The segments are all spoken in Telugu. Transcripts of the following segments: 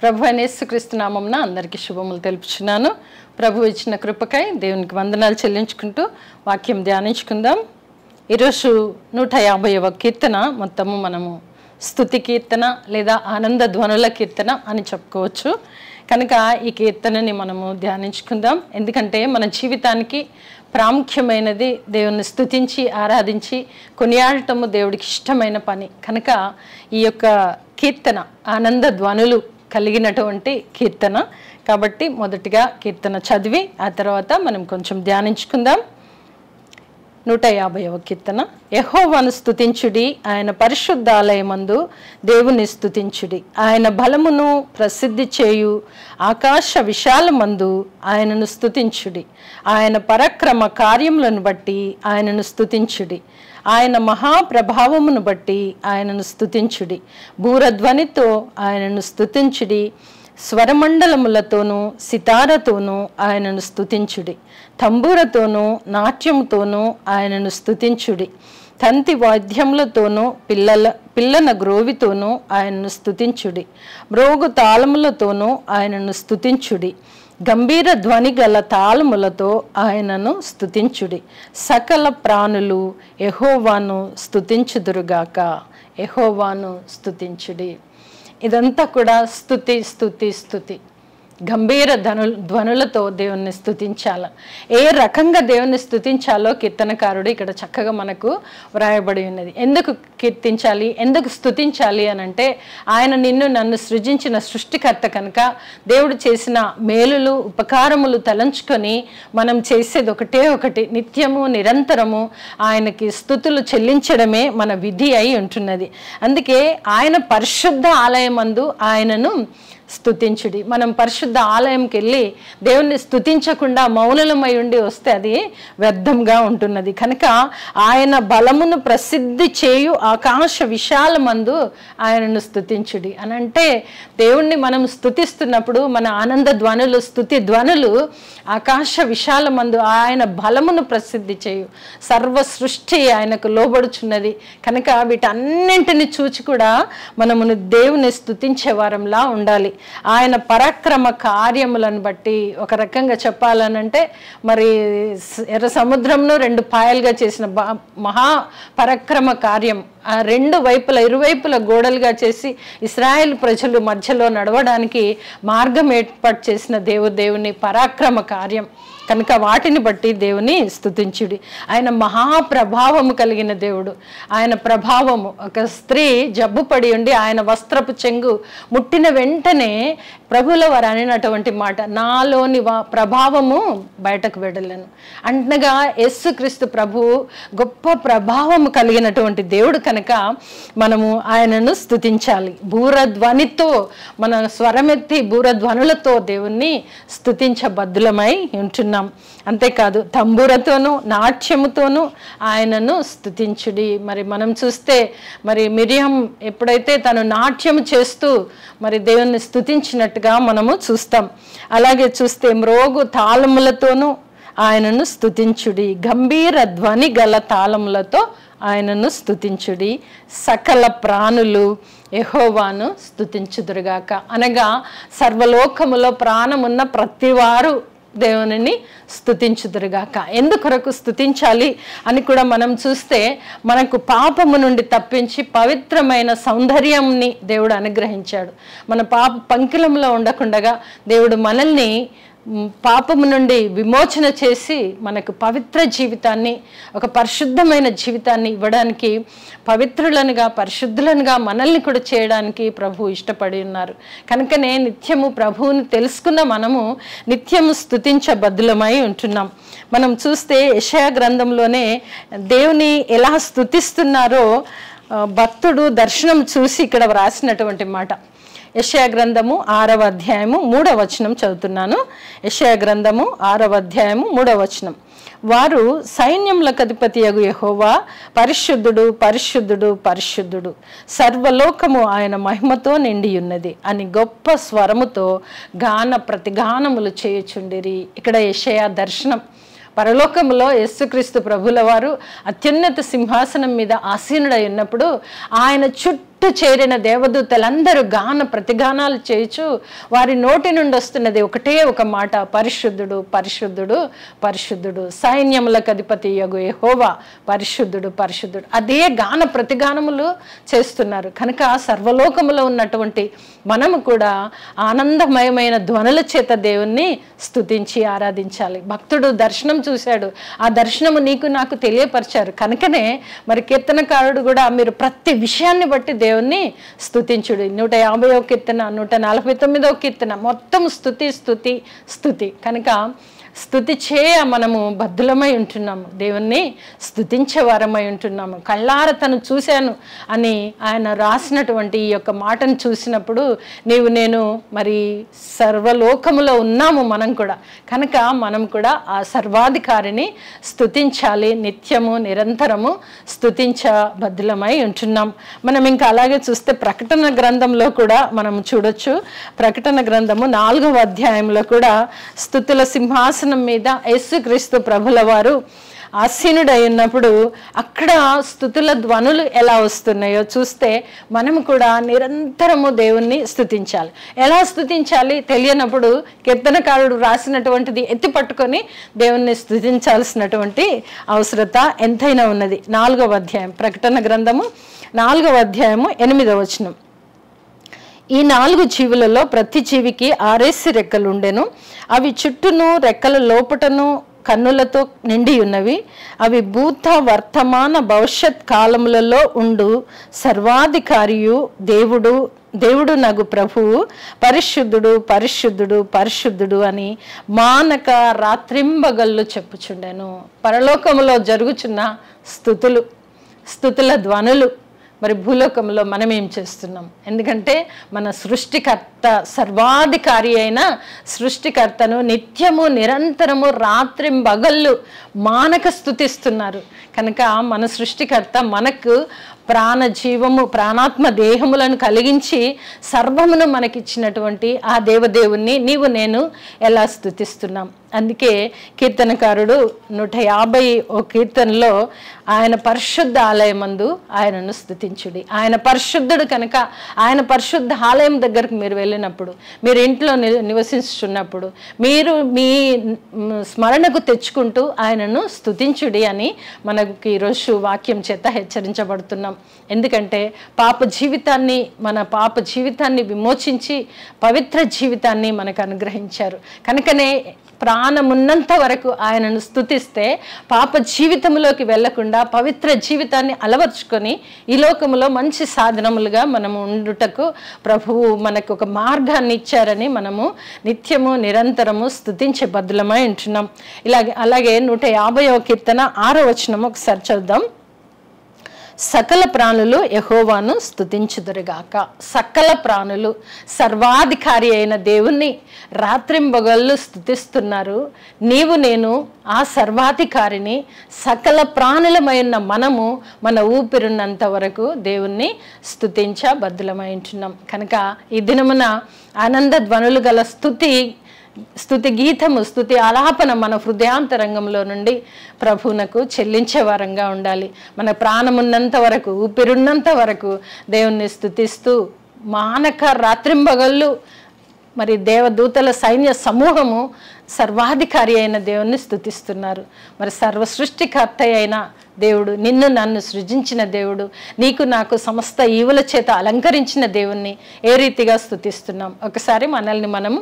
ప్రభు అయిన యేసుక్రీస్తు నామమున అందరికీ శుభములు తెలుపుచున్నాను. ప్రభు ఇచ్చిన కృపకై దేవునికి వందనాలు చెల్లించుకుంటూ వాక్యం ధ్యానించుకుందాం. ఈరోజు 150వ కీర్తన. మొత్తము మనము స్తుతి కీర్తన లేదా ఆనంద ధ్వనుల కీర్తన అని చెప్పుకోవచ్చు. కనుక ఈ కీర్తనని మనము ధ్యానించుకుందాం. ఎందుకంటే మన జీవితానికి ప్రాముఖ్యమైనది దేవుని స్తుతించి ఆరాధించి కొనియాడటము దేవుడికి ఇష్టమైన పని. కనుక ఈ యొక్క కీర్తన ఆనంద ధ్వనులు కలిగినటువంటి కీర్తన. కాబట్టి మొదటిగా కీర్తన చదివి ఆ తర్వాత మనం కొంచెం ధ్యానించుకుందాం. 150వ కీర్తన. యెహోవాను స్తుతించుడి, ఆయన పరిశుద్ధాలయమందు దేవుని స్తుతించుడి. ఆయన బలమును ప్రసిద్ధి చేయు ఆకాశ విశాలమందు ఆయనను స్తుతించుడి. ఆయన పరాక్రమ కార్యములను బట్టి ఆయనను స్తుతించుడి. ఆయన మహాప్రభావమును బట్టి ఆయనను స్తుతించుడి. బూరధ్వనితో ఆయనను స్తుతించుడి. స్వరమండలములతోనూ సితారతోనూ ఆయనను స్తుతించుడి. తంబూరతోనూ నాట్యముతోనూ ఆయనను స్తుతించుడి. తంతి వాద్యములతోనూ పిల్లన గ్రోవితోనూ ఆయనను స్తుతించుడి. మ్రోగు తాళములతోనూ ఆయనను స్తుతించుడి. గంభీర ధ్వని గల తాళములతో ఆయనను స్తుతించుడి. సకల ప్రాణులు యెహోవాను స్తుతించుదురుగాక. యెహోవాను స్తుతించుడి. ఇదంతా కూడా స్తుతి స్తుతి స్తుతి. గంభీర ధ్వనులతో దేవుణ్ణి స్తుతించాల. ఏ రకంగా దేవుణ్ణి స్తుతించాలో కీర్తనకారుడు ఇక్కడ చక్కగా మనకు వ్రాయబడి ఉన్నది. ఎందుకు కీర్తించాలి, ఎందుకు స్తుతించాలి అని అంటే, ఆయన నిన్ను నన్ను సృజించిన సృష్టికర్త కనుక దేవుడు చేసిన మేలులు ఉపకారములు తలంచుకొని మనం చేసేది ఒకటే ఒకటి, నిత్యము నిరంతరము ఆయనకి స్తుతులు చెల్లించడమే మన విధి అయి ఉంటున్నది. అందుకే ఆయన పరిశుద్ధ ఆలయమందు ఆయనను స్తుతించుడి. మనం పరిశుద్ధ ఆలయంకి వెళ్ళి దేవుణ్ణి స్తుతించకుండా మౌనలమై ఉండి వస్తే అది వ్యర్థంగా ఉంటున్నది. కనుక ఆయన బలమును ప్రసిద్ధి చేయు ఆకాశ విశాలమందు ఆయనను స్తుతించుడి అని అంటే, దేవుణ్ణి మనం స్తుతిస్తున్నప్పుడు మన ఆనంద ధ్వనులు స్తుతి ధ్వనులు ఆకాశ విశాలమందు ఆయన బలమును ప్రసిద్ధి చేయు. సర్వ సృష్టి ఆయనకు లోబడుచున్నది. కనుక వీటన్నింటిని చూచి కూడా మనము దేవుని స్తుతించే వారంలా ఉండాలి. ఆయన పరాక్రమ కార్యములను బట్టి, ఒక రకంగా చెప్పాలనంటే మరి ఎర్ర సముద్రంను 2 పాయలుగా చేసిన మహా పరాక్రమ కార్యం, ఆ 2 వైపుల ఇరువైపుల గోడలుగా చేసి ఇశ్రాయేల్ ప్రజలు మధ్యలో నడవడానికి మార్గం ఏర్పాటు చేసిన దేవుని పరాక్రమ కార్యం. కనుక వాటిని బట్టి దేవుని స్తుతించుడి. ఆయన మహాప్రభావము కలిగిన దేవుడు. ఆయన ప్రభావము, ఒక స్త్రీ జబ్బుపడి ఉండి ఆయన వస్త్రపు చెంగు ముట్టిన వెంటనే ప్రభుల వారు అనినటువంటి మాట, నాలోని ప్రభావము బయటకు వెడలను. అంటనగా యేసుక్రీస్తు ప్రభు గొప్ప ప్రభావము కలిగినటువంటి దేవుడు కనుక మనము ఆయనను స్తుతించాలి. బూరధ్వనితో, మన స్వరమెత్తి బూరధ్వనులతో దేవుణ్ణి స్తుతించబద్దులమై ఉంటున్నాం. అంతేకాదు తంబూరతోనూ నాట్యముతోనూ ఆయనను స్తుతించుడి. మరి మనం చూస్తే మరి మిరియం ఎప్పుడైతే తను నాట్యము చేస్తూ మరి దేవుణ్ణి స్తుతించినట్టుగా మనము చూస్తాం. అలాగే చూస్తే మ్రోగు తాళములతోనూ ఆయనను స్తుతించుడి. గంభీర ధ్వని గల తాళములతో ఆయనను స్తుతించుడి. సకల ప్రాణులు యెహోవాను స్తుతించుదురుగాక. అనగా సర్వలోకములో ప్రాణమున్న ప్రతివారు దేవునిని స్తుతించుదురుగాక. ఎందుకొరకు స్తుతించాలి అని కూడా మనం చూస్తే, మనకు పాపము నుండి తప్పించి పవిత్రమైన సౌందర్యంని దేవుడు అనుగ్రహించాడు. మన పాప పంకిలంలో ఉండకుండగా దేవుడు మనల్ని పాపము నుండి విమోచన చేసి మనకు పవిత్ర జీవితాన్ని, ఒక పరిశుద్ధమైన జీవితాన్ని ఇవ్వడానికి, పవిత్రులనుగా పరిశుద్ధులనుగా మనల్ని కూడా చేయడానికి ప్రభు ఇష్టపడి ఉన్నారు. కనుకనే నిత్యము ప్రభువుని తెలుసుకున్న మనము నిత్యము స్తుతించబద్దులమై ఉంటున్నాం. మనం చూస్తే యెషయా గ్రంథంలోనే దేవుని ఎలా స్తుతిస్తున్నారో భక్తుడు దర్శనం చూసి ఇక్కడ వ్రాసినటువంటి మాట. యెషయా గ్రంథము 6వ అధ్యాయము 3వ వచనం చదువుతున్నాను. యెషయా గ్రంథము 6వ అధ్యాయము 3వ వచనం. వారు సైన్యములకు అధిపతియగు యెహోవా పరిశుద్ధుడు పరిశుద్ధుడు పరిశుద్ధుడు, సర్వలోకము ఆయన మహిమతో నిండి ఉన్నది అని గొప్ప స్వరముతో గాన ప్రతిగానములు చేయుచుండిరి. ఇక్కడ యెషయా దర్శనం. పరలోకములో యేసుక్రీస్తు ప్రభుల వారు అత్యున్నత సింహాసనం మీద ఆసీనుడై ఉన్నప్పుడు ఆయన చుట్టూ చుట్టూ చేరిన దేవదూతలందరూ గాన ప్రతిగానాలు చేయుచు వారి నోటి నుండి వస్తున్నది ఒకటే ఒక మాట, పరిశుద్ధుడు పరిశుద్ధుడు పరిశుద్ధుడు, సైన్యములకు అధిపతి యెహోవా యెహోవా పరిశుద్ధుడు పరిశుద్ధుడు. అదే గాన ప్రతిగానములు చేస్తున్నారు. కనుక సర్వలోకములో ఉన్నటువంటి మనము కూడా ఆనందమయమైన ధ్వనుల చేత దేవుణ్ణి స్తుతించి ఆరాధించాలి. భక్తుడు దర్శనం చూశాడు, ఆ దర్శనము నీకు నాకు తెలియపరిచారు. కనుకనే మరి కీర్తనకారుడు కూడా మీరు ప్రతి విషయాన్ని బట్టి దేవుణ్ణి స్తుతించుడు. 150వ కీర్తన, 149వ కీర్తన మొత్తం స్తుతి స్తుతి స్తుతి. కనుక స్తుతి చేయ మనము బద్ధులమై ఉంటున్నాము, దేవుణ్ణి స్తుతించే వారమై ఉంటున్నాము. కళ్ళార తను చూశాను అని ఆయన రాసినటువంటి ఈ యొక్క మాటను చూసినప్పుడు నీవు నేను మరి సర్వలోకములో ఉన్నాము మనం కూడా. కనుక మనం కూడా ఆ సర్వాధికారిని స్తుతించాలి, నిత్యము నిరంతరము స్తుతించ బద్ధులమై ఉంటున్నాం. మనం ఇంకా అలాగే చూస్తే ప్రకటన గ్రంథంలో కూడా మనం చూడొచ్చు. ప్రకటన గ్రంథము 4వ అధ్యాయంలో కూడా స్తుతుల సింహాసనం మీద యేసుక్రీస్తు ప్రభుల వారు ఆసీనుడై ఉన్నప్పుడు అక్కడ స్తుతుల ధ్వనులు ఎలా వస్తున్నాయో చూస్తే మనము కూడా నిరంతరము దేవుణ్ణి స్తుతించాలి. ఎలా స్తుతించాలి తెలియనప్పుడు కీర్తనకారుడు రాసినటువంటిది ఎత్తి పట్టుకొని దేవుణ్ణి స్తుతించాల్సినటువంటి అవసరత ఎంతైనా ఉన్నది. 4వ అధ్యాయం ప్రకటన గ్రంథము 4వ అధ్యాయము 8వ వచనం. ఈ 4 జీవులలో ప్రతి జీవికి 6 రెక్కలు ఉండెను. అవి చుట్టూను రెక్కల లోపటను కన్నులతో నిండి ఉన్నవి. అవి భూత వర్తమాన భవిష్యత్ కాలములలో ఉండు సర్వాధికారియు దేవుడు నగు ప్రభువు పరిశుద్ధుడు పరిశుద్ధుడు పరిశుద్ధుడు అని మానక రాత్రింబగళ్ళు చెప్పుచుండెను. పరలోకములో జరుగుచున్న స్తుతుల ధ్వనులు మరి భూలోకంలో మనం ఏం చేస్తున్నాం? ఎందుకంటే మన సృష్టికర్త, సర్వాధికారి అయిన సృష్టికర్తను నిత్యము నిరంతరము రాత్రింబగళ్ళు మానక స్తుతిస్తున్నారు. కనుక మన సృష్టికర్త మనకు ప్రాణజీవము ప్రాణాత్మ దేహములను కలిగించి సర్వమును మనకిచ్చినటువంటి ఆ దేవదేవుణ్ణి నీవు నేను ఎలా స్తుతిస్తున్నాం? అందుకే కీర్తనకారుడు 150 కీర్తనలో ఆయన పరిశుద్ధ ఆలయమందు ఆయనను స్తుతించుడి. ఆయన పరిశుద్ధుడు కనుక ఆయన పరిశుద్ధ ఆలయం దగ్గరకు మీరు వెళ్ళినప్పుడు, మీరు ఇంట్లో నివసిస్తున్నప్పుడు మీరు మీ స్మరణకు తెచ్చుకుంటూ ఆయనను స్తుతించుడి అని మనకు ఈరోజు వాక్యం చేత హెచ్చరించబడుతున్నాం. ఎందుకంటే మన పాప జీవితాన్ని విమోచించి పవిత్ర జీవితాన్ని మనకు అనుగ్రహించారు. కనుకనే ప్రాణమున్నంత వరకు ఆయనను స్తుతిస్తే పాప జీవితంలోకి వెళ్లకుండా పవిత్ర జీవితాన్ని అలవర్చుకొని ఈ లోకములో మంచి సాధనములుగా మనము ఉండుటకు ప్రభువు మనకు ఒక మార్గాన్ని ఇచ్చారని మనము నిత్యము నిరంతరము స్తుతించే బద్ధులమై ఉంటున్నాం. అలాగే 150వ కీర్తన 6వ వచనం ఒకసారి చదువుదాం. సకల ప్రాణులు యెహోవాను స్తుతించుదురుగాక. సకల ప్రాణులు సర్వాధికారి అయిన దేవుణ్ణి రాత్రింబగళ్ళు స్తుతిస్తున్నారు. నీవు నేను ఆ సర్వాధికారిని సకల ప్రాణులమైన మనము మన ఊపిరినంత వరకు దేవుణ్ణి స్తుతించ బద్ధులమై ఉంటున్నాం. కనుక ఈ దినమున ఆనంద ధ్వనులు గల స్తుతి గీతము, స్తుతి ఆలాపన మన హృదయాంతరంగంలో నుండి ప్రభువునకు చెల్లించే వారంగా ఉండాలి. మన ప్రాణమున్నంత వరకు, ఊపిరున్నంత వరకు దేవుణ్ణి స్తుతిస్తూ మానక రాత్రింబగళ్ళు మరి దేవదూతల సైన్య సమూహము సర్వాధికారి అయిన దేవుణ్ణి స్తుతిస్తున్నారు. మరి సర్వ సృష్టికర్త అయిన దేవుడు, నిన్ను నన్ను సృజించిన దేవుడు, నీకు నాకు సమస్త ఈవుల చేత అలంకరించిన దేవుణ్ణి ఏ రీతిగా స్తుతిస్తున్నాం? ఒకసారి మనల్ని మనము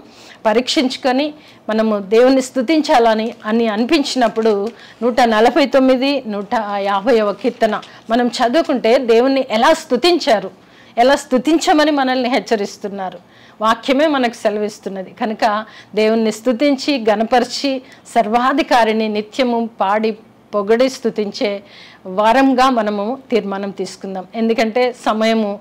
పరీక్షించుకొని మనము దేవుణ్ణి స్తుతించాలని అనిపించినప్పుడు 149, 150వ కీర్తన మనం చదువుకుంటే దేవుణ్ణి ఎలా స్తుతించమని మనల్ని హెచ్చరిస్తున్నారు. వాక్యమే మనకు సెలవిస్తున్నది. కనుక దేవుణ్ణి స్తుతించి గణపరిచి సర్వాధికారిని నిత్యము పాడి పొగడి స్తుతించే వారంగా మనము తీర్మానం తీసుకుందాం. ఎందుకంటే సమయము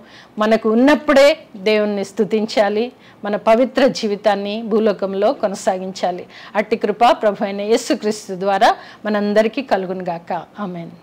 మనకు ఉన్నప్పుడే దేవుణ్ణి స్తుతించాలి, మన పవిత్ర జీవితాన్ని భూలోకంలో కొనసాగించాలి. అట్టి కృప ప్రభు అయిన యేసుక్రీస్తు ద్వారా మనందరికీ కలుగునుగాక. ఆమేన్.